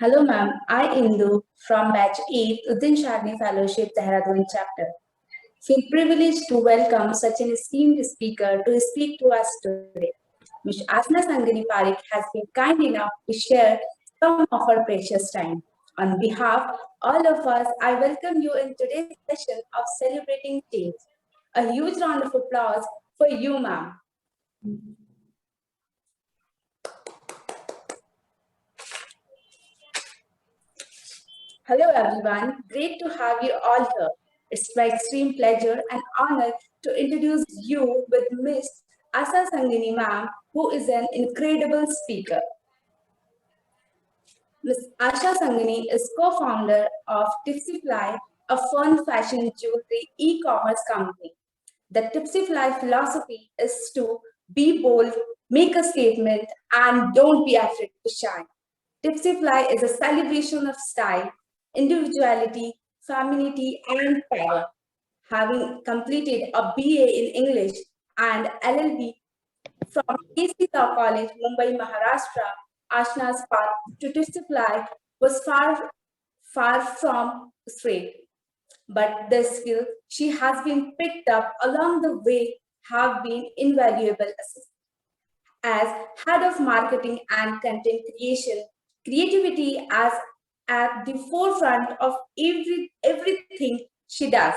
Hello, ma'am. I Indu from Batch 8, Uddin Shagni Fellowship, Dehradun chapter. Feel privileged to welcome such an esteemed speaker to speak to us today. Ms Aashna Sangani Parikh has been kind enough to share some of her precious time. On behalf of all of us, I welcome you in today's session of Celebrating Change. A huge round of applause for you, ma'am. Hello, everyone. Great to have you all here. It's my extreme pleasure and honor to introduce you with Ms. Aashna Sangani, ma'am, who is an incredible speaker. Ms. Aashna Sangani is co-founder of Tipsyfly, a fun fashion jewelry e-commerce company. The Tipsyfly philosophy is to be bold, make a statement, and don't be afraid to shine. Tipsyfly is a celebration of style, individuality, femininity, and power. Having completed a BA in English and LLB from KC Law College, Mumbai, Maharashtra, Ashna's path to Tipsyfly was far from straight. But the skills she has been picked up along the way have been invaluable assistance. As head of marketing and content creation, creativity as at the forefront of everything she does.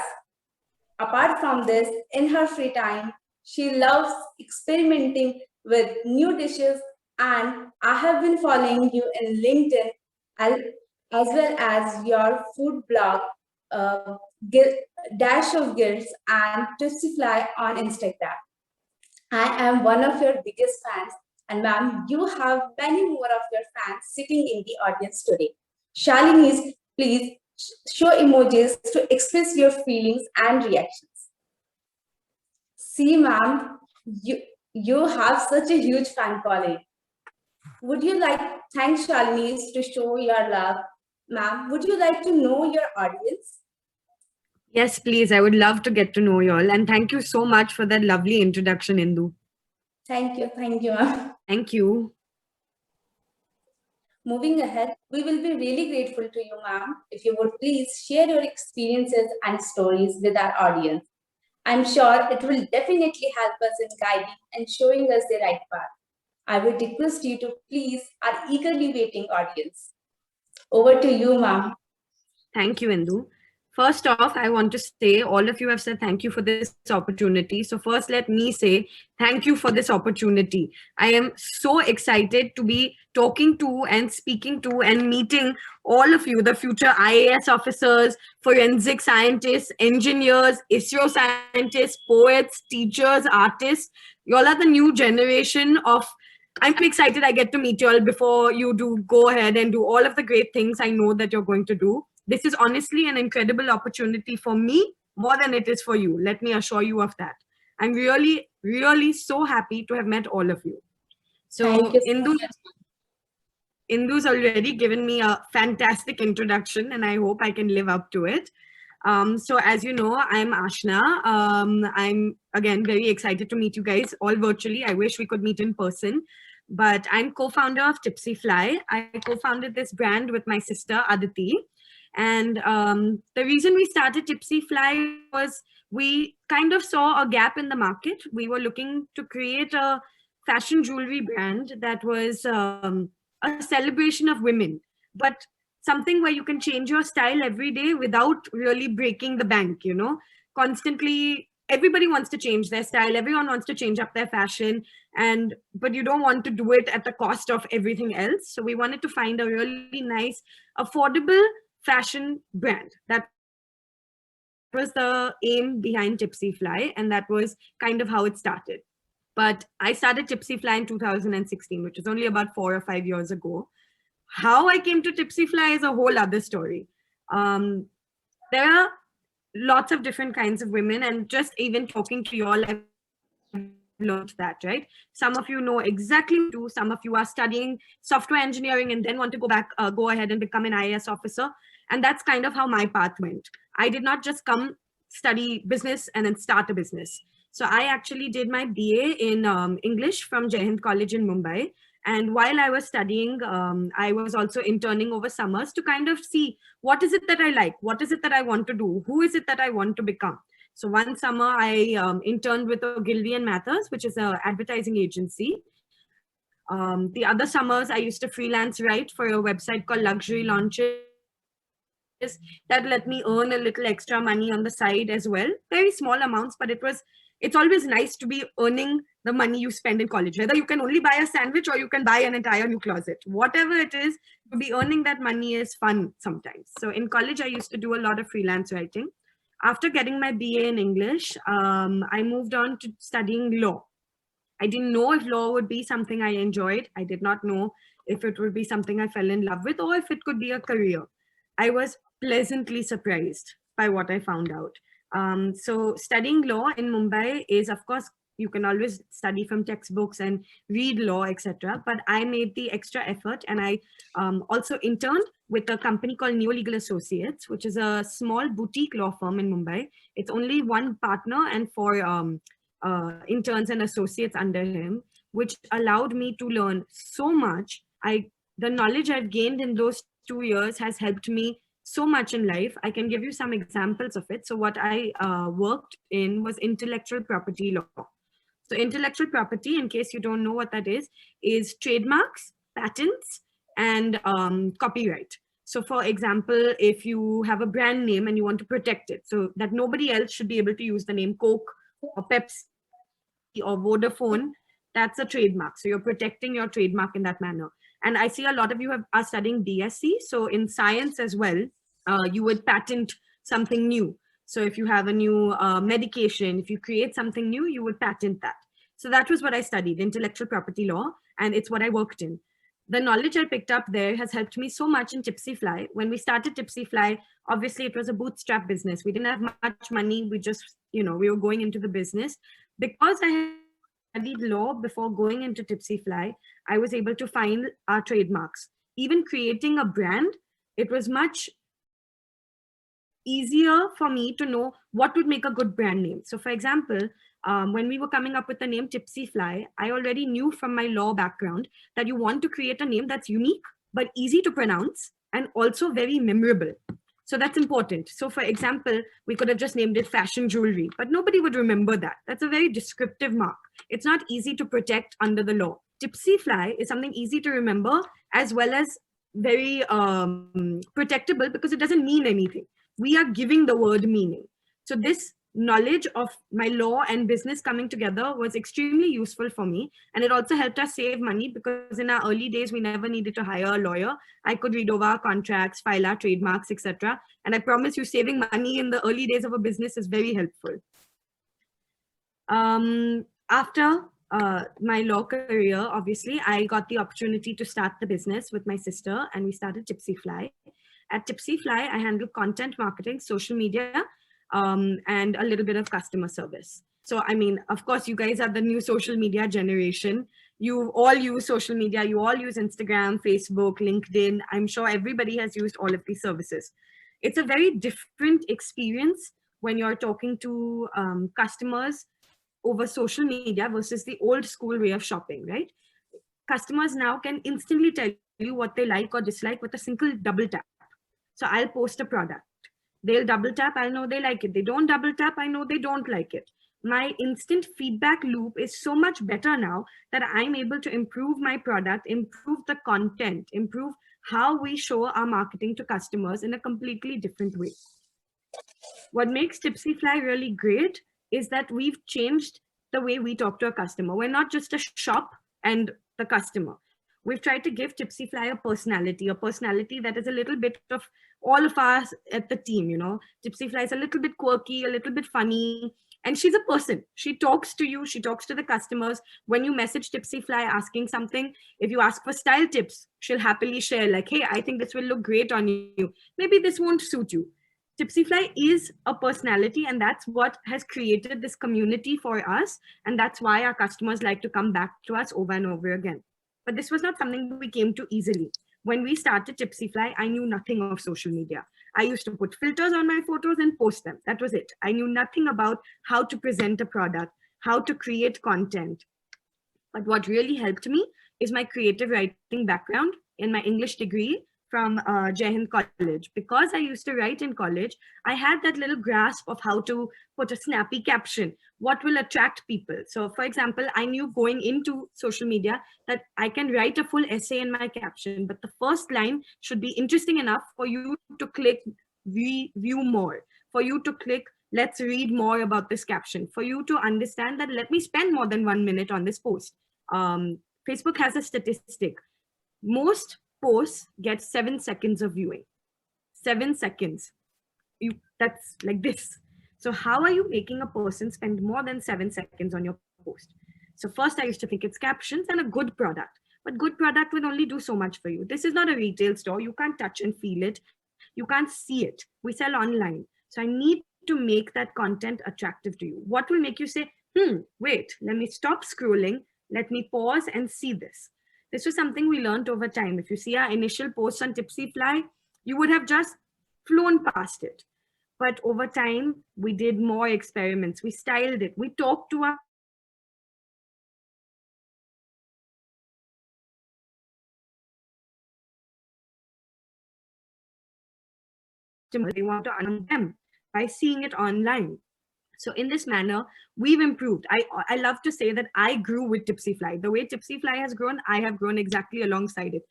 Apart from this, in her free time, she loves experimenting with new dishes, and I have been following you in LinkedIn as well as your food blog, uh, Dash of Guilds, and Tipsyfly on Instagram. I am one of your biggest fans, and ma'am, you have many more of your fans sitting in the audience today. Shalini, please show emojis to express your feelings and reactions. See, ma'am, you have such a huge fan following. Would you like thank Shalini to show your love, ma'am? Would you like to know your audience? Yes, please. I would love to get to know you all. And thank you so much for that lovely introduction, Indu. Thank you, ma'am. Thank you. Moving ahead, we will be really grateful to you, ma'am, if you would please share your experiences and stories with our audience. I'm sure it will definitely help us in guiding and showing us the right path. I would request you to please our eagerly waiting audience. Over to you, ma'am. Thank you, Indu. First off, I want to say all of you have said thank you for this opportunity. So first, let me say thank you for this opportunity. I am so excited to be talking to and speaking to and meeting all of you, the future IAS officers, forensic scientists, engineers, ISRO scientists, poets, teachers, artists. You all are the new generation of I'm excited I get to meet you all before you do go ahead and do all of the great things I know that you're going to do. This is honestly an incredible opportunity for me more than it is for you. Let me assure you of that. I'm really, really so happy to have met all of you. So, Indu's already given me a fantastic introduction, and I hope I can live up to it. So as you know, I'm Aashna. I'm again very excited to meet you guys all virtually. I wish we could meet in person, but I'm co-founder of Tipsyfly. I co-founded this brand with my sister Aditi, and the reason we started Tipsyfly was we kind of saw a gap in the market. We were looking to create a fashion jewelry brand that was a celebration of women, but something where you can change your style every day without really breaking the bank, constantly everybody wants to change their style, everyone wants to change up their fashion, and but you don't want to do it at the cost of everything else. So we wanted to find a really nice affordable fashion brand. That was the aim behind Tipsyfly, and that was kind of how it started. But I started Tipsyfly in 2016, which is only about 4 or 5 years ago. How I came to Tipsyfly is a whole other story. There are lots of different kinds of women, and just even talking to you all, I've learned that, right? Some of you know exactly what you do. Some of you are studying software engineering and then want to go ahead and become an IAS officer. And that's kind of how my path went. I did not just come study business and then start a business. So I actually did my BA in English from Jai Hind College in Mumbai. And while I was studying, I was also interning over summers to kind of see what is it that I like, what is it that I want to do, who is it that I want to become. So one summer I interned with Ogilvy and Mathers, which is an advertising agency. The other summers I used to freelance write for a website called Luxury Launches that let me earn a little extra money on the side as well. Very small amounts, but it's always nice to be earning the money you spend in college. Whether you can only buy a sandwich or you can buy an entire new closet. Whatever it is, to be earning that money is fun sometimes. So in college, I used to do a lot of freelance writing. After getting my BA in English, I moved on to studying law. I didn't know if law would be something I enjoyed. I did not know if it would be something I fell in love with or if it could be a career. I was pleasantly surprised by what I found out. So studying law in Mumbai is, of course, you can always study from textbooks and read law, etc. But I made the extra effort, and I also interned with a company called Neo Legal Associates, which is a small boutique law firm in Mumbai. It's only one partner and four interns and associates under him, which allowed me to learn so much. The knowledge I've gained in those 2 years has helped me so much in life. I can give you some examples of it. So what I worked in was intellectual property law. So intellectual property, in case you don't know what that is trademarks, patents, and copyright. So for example, if you have a brand name and you want to protect it so that nobody else should be able to use the name Coke or Pepsi or Vodafone, that's a trademark. So you're protecting your trademark in that manner. And I see a lot of you are studying BSc. So in science as well, you would patent something new. So if you have a new medication, if you create something new, you would patent that. So that was what I studied, intellectual property law, and it's what I worked in. The knowledge I picked up there has helped me so much in Tipsyfly. When we started Tipsyfly, obviously it was a bootstrap business. We didn't have much money. We just, we were going into the business. Because I had studied law before going into Tipsyfly, I was able to find our trademarks. Even creating a brand, it was much easier for me to know what would make a good brand name. So for example, when we were coming up with the name Tipsyfly, I already knew from my law background that you want to create a name that's unique, but easy to pronounce and also very memorable. So that's important. So for example, we could have just named it fashion jewelry, but nobody would remember that. That's a very descriptive mark. It's not easy to protect under the law. Tipsyfly is something easy to remember as well as very protectable because it doesn't mean anything. We are giving the word meaning. So this knowledge of my law and business coming together was extremely useful for me. And it also helped us save money because in our early days, we never needed to hire a lawyer. I could read over our contracts, file our trademarks, etc. And I promise you, saving money in the early days of a business is very helpful. After my law career, obviously, I got the opportunity to start the business with my sister, and we started Tipsyfly. At Tipsyfly, I handle content marketing, social media, and a little bit of customer service. So, I mean, of course, you guys are the new social media generation. You all use social media. You all use Instagram, Facebook, LinkedIn. I'm sure everybody has used all of these services. It's a very different experience when you're talking to customers over social media versus the old school way of shopping, right? Customers now can instantly tell you what they like or dislike with a single double tap. So I'll post a product. They'll double tap, I'll know they like it. They don't double tap, I know they don't like it. My instant feedback loop is so much better now that I'm able to improve my product, improve the content, improve how we show our marketing to customers in a completely different way. What makes Tipsyfly really great is that we've changed the way we talk to a customer. We're not just a shop and the customer. We've tried to give Tipsyfly a personality that is a little bit of all of us at the team, Tipsyfly is a little bit quirky, a little bit funny, and she's a person. She talks to you, she talks to the customers. When you message Tipsyfly asking something, if you ask for style tips, she'll happily share like, hey, I think this will look great on you. Maybe this won't suit you. Tipsyfly is a personality, and that's what has created this community for us. And that's why our customers like to come back to us over and over again. But this was not something we came to easily. When we started Tipsyfly, I knew nothing of social media. I used to put filters on my photos and post them. That was it. I knew nothing about how to present a product, how to create content. But what really helped me is my creative writing background in my English degree from Jai Hind College. Because I used to write in college, I had that little grasp of how to put a snappy caption, what will attract people. So for example, I knew going into social media that I can write a full essay in my caption, but the first line should be interesting enough for you to click view more, for you to click let's read more about this caption, for you to understand that let me spend more than 1 minute on this post. Facebook has a statistic. Most posts get 7 seconds of viewing. 7 seconds. That's like this. So how are you making a person spend more than 7 seconds on your post? So first I used to think it's captions and a good product. But good product will only do so much for you. This is not a retail store. You can't touch and feel it. You can't see it. We sell online. So I need to make that content attractive to you. What will make you say, wait, let me stop scrolling. Let me pause and see this. This was something we learned over time. If you see our initial posts on Tipsyfly, you would have just flown past it. But over time, we did more experiments. We styled it. We talked to our customers. We asked them what they want to unlock. We asked them what they want to understand. We asked them what they want to them by seeing it online. So in this manner, we've improved. I love to say that I grew with Tipsyfly. The way Tipsyfly has grown, I have grown exactly alongside it.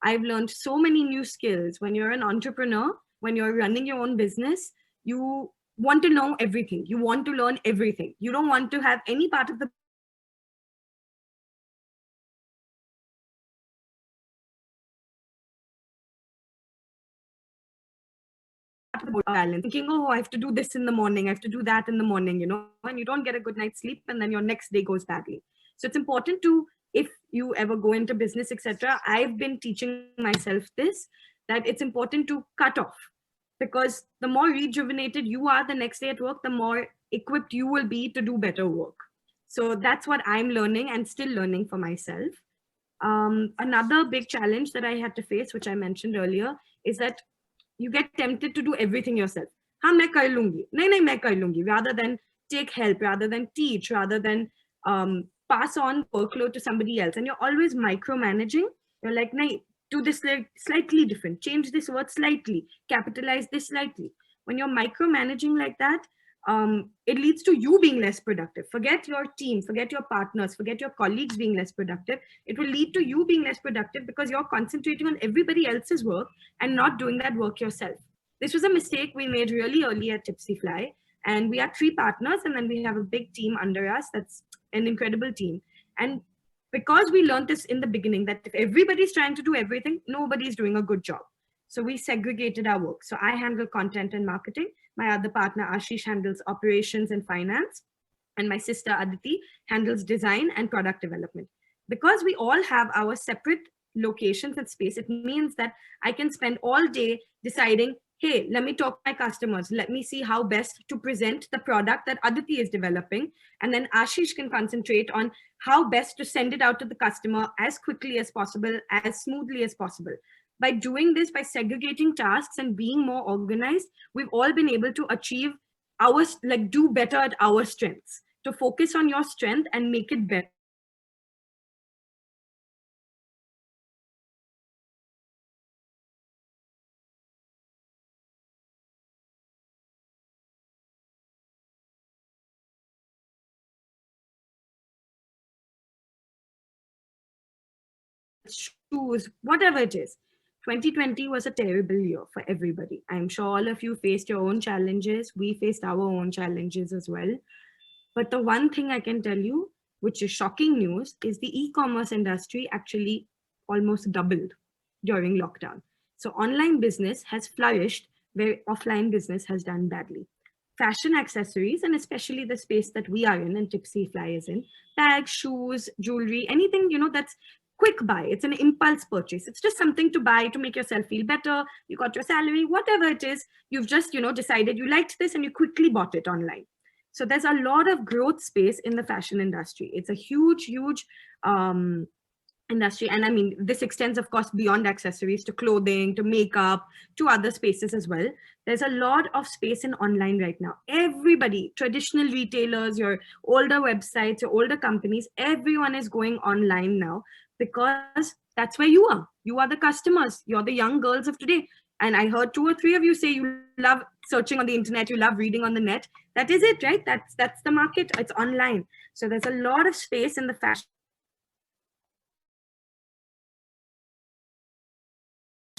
I've learned so many new skills. When you're an entrepreneur, when you're running your own business, you want to know everything. You want to learn everything. You don't want to have any part of the business that is boring. You want to have any part of the business that is balance. Thinking, oh, I have to do this in the morning, I have to do that in the morning, and you don't get a good night's sleep, and then your next day goes badly. So it's important to, if you ever go into business, etc., I've been teaching myself this, that it's important to cut off, because the more rejuvenated you are the next day at work, the more equipped you will be to do better work. So that's what I'm learning and still learning for myself. Another big challenge that I had to face, which I mentioned earlier, is that you get tempted to do everything yourself. हाँ मैं कर लूंगी, नहीं मैं कर लूंगी, rather than take help, rather than teach, rather than pass on workload to somebody else. And you're always micromanaging. You're like, nahi, do this slightly different, change this word slightly, capitalize this slightly. When you're micromanaging like that, it leads to you being less productive. Forget your team, forget your partners, forget your colleagues being less productive. It will lead to you being less productive because you're concentrating on everybody else's work and not doing that work yourself. This was a mistake we made really early at Tipsyfly. And we are 3 partners, and then we have a big team under us. That's an incredible team. And because we learned this in the beginning, that if everybody's trying to do everything, nobody's doing a good job. So we segregated our work. So I handle content and marketing. My other partner, Ashish, handles operations and finance. And my sister, Aditi, handles design and product development. Because we all have our separate locations and space, it means that I can spend all day deciding, hey, let me talk to my customers. Let me see how best to present the product that Aditi is developing. And then Ashish can concentrate on how best to send it out to the customer as quickly as possible, as smoothly as possible. By doing this, by segregating tasks and being more organized, we've all been able to achieve do better at our strengths, to focus on your strength and make it better. Shoes, whatever it is. 2020 was a terrible year for everybody. I'm sure all of you faced your own challenges. We faced our own challenges as well. But the one thing I can tell you, which is shocking news, is the e-commerce industry actually almost doubled during lockdown. So online business has flourished where offline business has done badly. Fashion accessories, and especially the space that we are in and Tipsyfly is in, bags, shoes, jewelry, anything, that's quick buy. It's an impulse purchase. It's just something to buy to make yourself feel better. You got your salary, whatever it is, you've just, decided you liked this and you quickly bought it online. So there's a lot of growth space in the fashion industry. It's a huge, huge industry. And I mean, this extends, of course, beyond accessories to clothing, to makeup, to other spaces as well. There's a lot of space in online right now. Everybody, traditional retailers, your older websites, your older companies, everyone is going online now because that's where you are. You are the customers. You're the young girls of today. And I heard 2 or 3 of you say you love searching on the internet, you love reading on the net. That is it, right? That's the market. It's online. So there's a lot of space in the fashion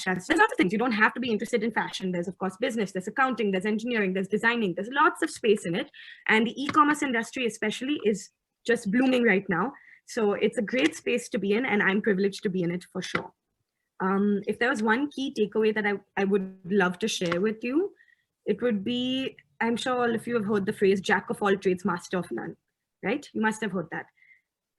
there's lots of things. You don't have to be interested in fashion. There's, of course, business, there's accounting, there's engineering, there's designing. There's lots of space in it. And the e-commerce industry especially is just blooming right now. So it's a great space to be in, and I'm privileged to be in it for sure. If there was one key takeaway that I would love to share with you, it would be, I'm sure all of you have heard the phrase, jack of all trades, master of none, right? You must have heard that.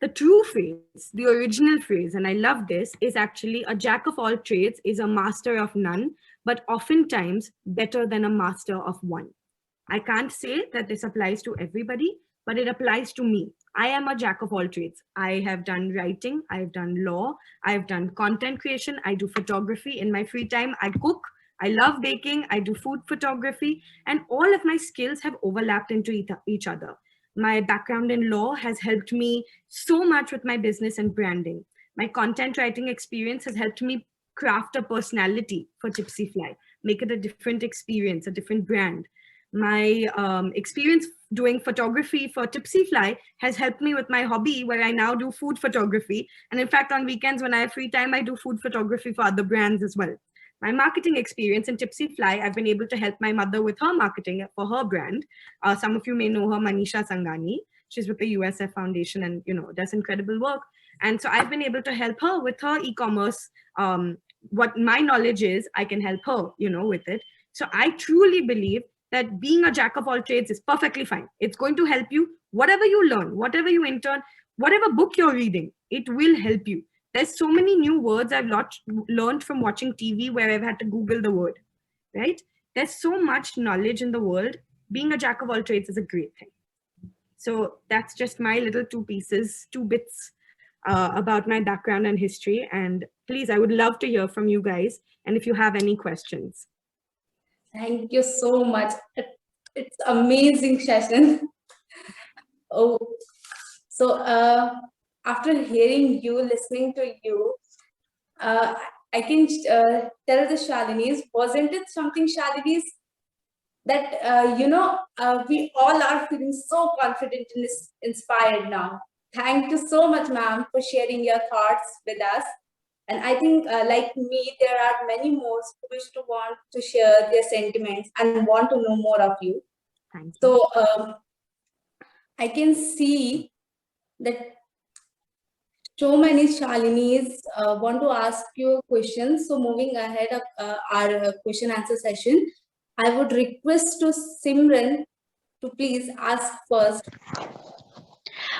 The true phrase, the original phrase, and I love this, is actually a jack of all trades is a master of none, but oftentimes better than a master of one. I can't say that this applies to everybody, but it applies to me. I am a jack of all trades. I have done writing, I've done law, I've done content creation, I do photography. In my free time, I cook, I love baking, I do food photography, and all of my skills have overlapped into each other. My background in law has helped me so much with my business and branding. My content writing experience has helped me craft a personality for Tipsyfly, make it a different experience, a different brand. My experience doing photography for Tipsyfly has helped me with my hobby, where I now do food photography. And in fact, on weekends when I have free time, I do food photography for other brands as well. My marketing experience in Tipsyfly, I've been able to help my mother with her marketing for her brand. Some of you may know her, Sangani. She's with the USF Foundation and, does incredible work. And so I've been able to help her with her e-commerce. What my knowledge is, I can help her, with it. So I truly believe that being a jack of all trades is perfectly fine. It's going to help you. Whatever you learn, whatever you intern, whatever book you're reading, it will help you. There's so many new words I've learned from watching TV where I've had to Google the word, right? There's so much knowledge in the world. Being a jack of all trades is a great thing. So that's just my little 2 bits about my background and history. And please, I would love to hear from you guys. And if you have any questions. Thank you so much. It's amazing session. Oh, so after hearing you, listening to you, I can tell the Shalinis, wasn't it something, Shalinis, that, we all are feeling so confident and inspired now. Thank you so much, ma'am, for sharing your thoughts with us. And I think, like me, there are many more who wish to want to share their sentiments and want to know more of you. Thank you. So I can see that so many Shalinis want to ask you questions. So moving ahead of our question answer session, I would request to Simran to please ask first.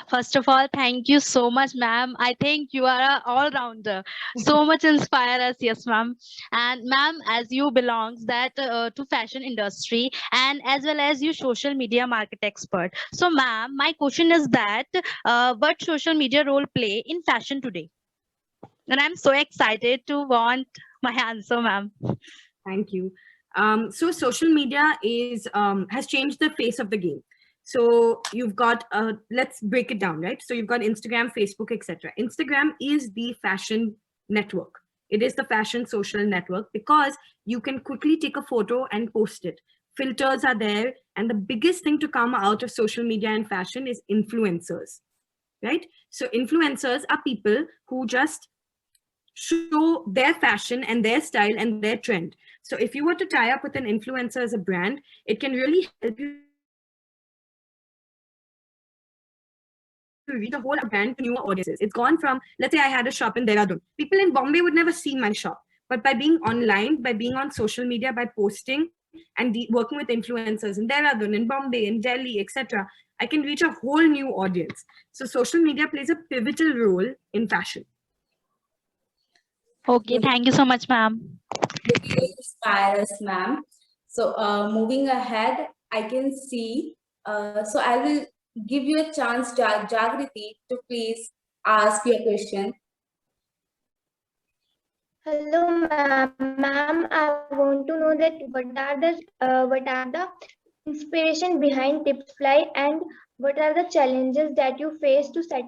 First of all, thank you so much, ma'am. I think you are an all-rounder. So much inspire us, yes, ma'am. And ma'am, as you belongs that to fashion industry and as well as you social media market expert. So, ma'am, my question is that what social media role play in fashion today? And I'm so excited to want my answer, ma'am. Thank you. So social media has changed the face of the game. So you've got, let's break it down, right? So you've got Instagram, Facebook, etc. Instagram is the fashion network. It is the fashion social network because you can quickly take a photo and post it. Filters are there. And the biggest thing to come out of social media and fashion is influencers, right? So influencers are people who just show their fashion and their style and their trend. So if you were to tie up with an influencer as a brand, it can really help you reach a whole brand to newer audiences. It's gone from, let's say I had a shop in Dehradun. People in Bombay would never see my shop. But by being online, by being on social media, by posting and working with influencers in Dehradun, in Bombay, in Delhi, etc., I can reach a whole new audience. So social media plays a pivotal role in fashion. Okay, thank you so much, ma'am. Really inspire us, ma'am. So moving ahead, I can see, so I will give you a chance, Jagriti, to please ask your question. Hello, ma'am. Ma'am, I want to know that what are the inspiration behind Tipsyfly and what are the challenges that you face to set?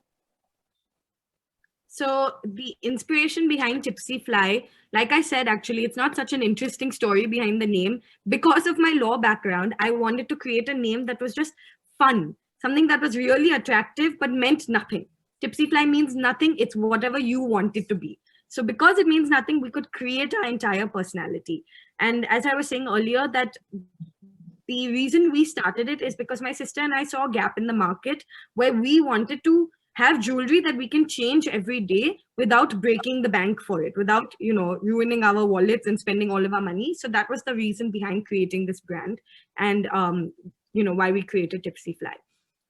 So the inspiration behind Tipsyfly, like I said, actually, it's not such an interesting story behind the name. Because of my law background, I wanted to create a name that was just fun, something that was really attractive but meant nothing. Tipsyfly means nothing. It's whatever you want it to be. So because it means nothing, we could create our entire personality. And as I was saying earlier, that the reason we started it is because my sister and I saw a gap in the market where we wanted to have jewelry that we can change every day without breaking the bank for it, without, ruining our wallets and spending all of our money. So that was the reason behind creating this brand, and why we created Tipsyfly.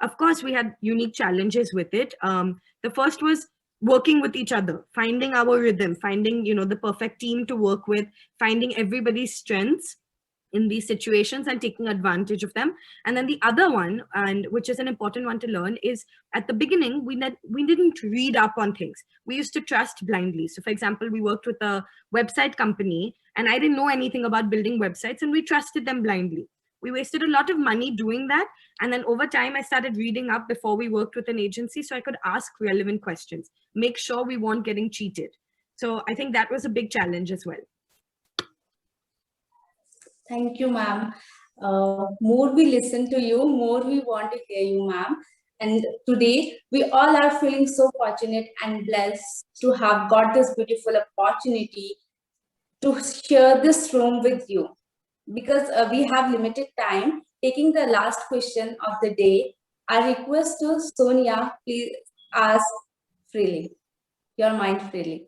Of course, we had unique challenges with it. The first was working with each other, finding our rhythm, finding the perfect team to work with, finding everybody's strengths in these situations and taking advantage of them. And then the other one, and which is an important one to learn, is at the beginning we didn't read up on things. We used to trust blindly. So for example, we worked with a website company and I didn't know anything about building websites, and we trusted them blindly. We wasted a lot of money doing that. And then over time, I started reading up before we worked with an agency so I could ask relevant questions, make sure we weren't getting cheated. So I think that was a big challenge as well. Thank you, ma'am. More we listen to you, more we want to hear you, ma'am. And today, we all are feeling so fortunate and blessed to have got this beautiful opportunity to share this room with you. Because we have limited time, taking the last question of the day, I request to Sonia, please ask freely, your mind freely.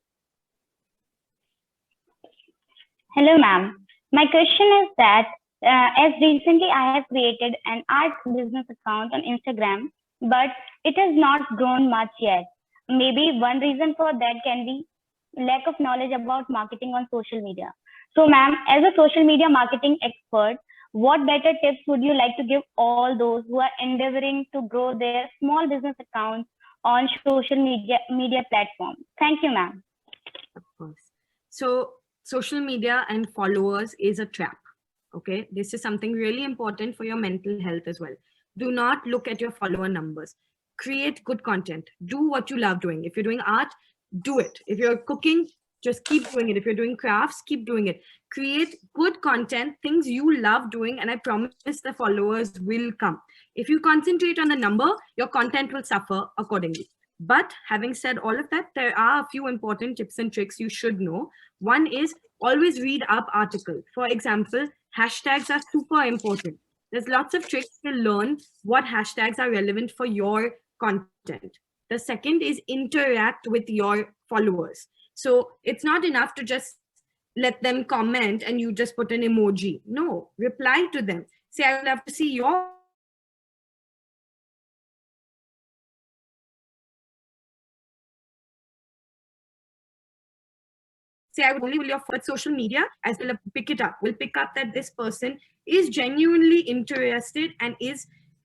Hello, ma'am. My question is that as recently I have created an art business account on Instagram, but it has not grown much yet. Maybe one reason for that can be lack of knowledge about marketing on social media. So, ma'am, as a social media marketing expert, what better tips would you like to give all those who are endeavoring to grow their small business accounts on social media platforms? Thank you, ma'am. Of course. So social media and followers is a trap. Okay, this is something really important for your mental health as well. Do not look at your follower numbers. Create good content. Do what you love doing. If you're doing art, do it. If you're cooking, just keep doing it. If you're doing crafts, keep doing it. Create good content, things you love doing, and I promise the followers will come. If you concentrate on the number, your content will suffer accordingly. But having said all of that, there are a few important tips and tricks you should know. One is always read up articles. For example, hashtags are super important. There's lots of tricks to learn what hashtags are relevant for your content. The second is interact with your followers. So it's not enough to just let them comment and you just put an emoji. No, reply to them. Say, I would love to see your say I would only will your first social media as will pick it up. Will pick up that this person is genuinely interested and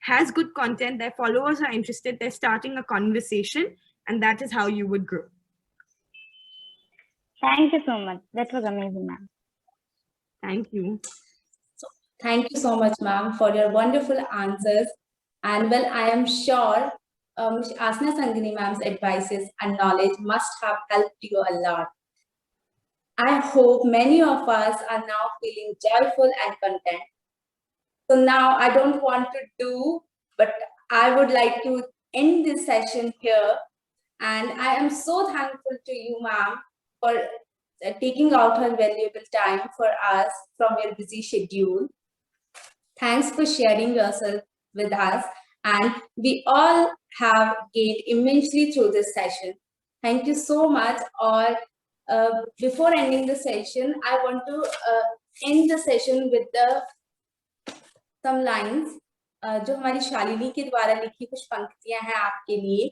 has good content. Their followers are interested. They're starting a conversation, and that is how you would grow. Thank you so much. That was amazing, ma'am. Thank you. Thank you so much, ma'am, for your wonderful answers. And well, I am sure Ms Aashna Sangani ma'am's advices and knowledge must have helped you a lot. I hope many of us are now feeling joyful and content. So now I don't want to do, but I would like to end this session here. And I am so thankful to you, ma'am, for taking out her valuable time for us from your busy schedule. Thanks for sharing yourself with us. And we all have gained immensely through this session. Thank you so much. Or before ending the session, I want to end the session with some lines जो हमारी शालिनी के द्वारा लिखी कुछ पंक्तियां हैं आपके लिए।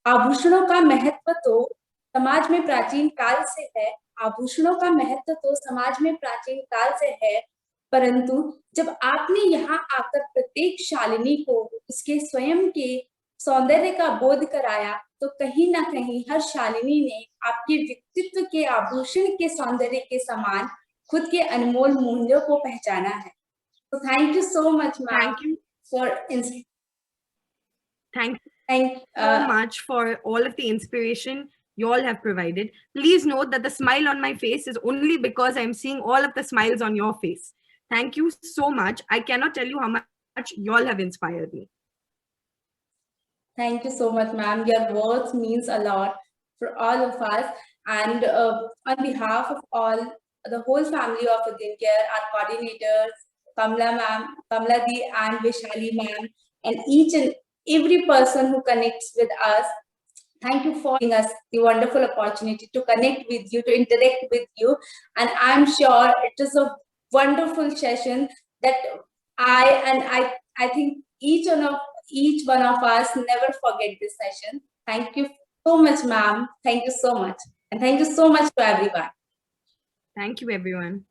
आभूषणों का महत्व तो समाज में प्राचीन काल से है, आभूषणों का महत्व तो समाज में प्राचीन काल से है, परंतु जब आपने यहाँ आकर प्रत्येक शालिनी को उसके स्वयं के सौंदर्य का बोध कराया, तो कहीं ना कहीं हर शालिनी ने आपके व्यक्तित्व के आभूषण के सौंदर्य के समान खुद के अनमोल मूल्यों को पहचाना है। So thank you so much, ma'am. Thank you for thank you so much for all of the inspiration. you all have provided. Please note that the smile on my face is only because I'm seeing all of the smiles on your face. Thank you so much. I cannot tell you how much you all have inspired me. Thank you so much, ma'am. Your words means a lot for all of us. And on behalf of the whole family of Udin Care, our coordinators, Kamla ma'am, Kamla di and Vishali ma'am, and each and every person who connects with us, thank you for giving us the wonderful opportunity to connect with you, to interact with you. And I'm sure it is a wonderful session that I think each one of us never forget this session. Thank you so much, ma'am. Thank you so much. And thank you so much to everyone. Thank you, everyone.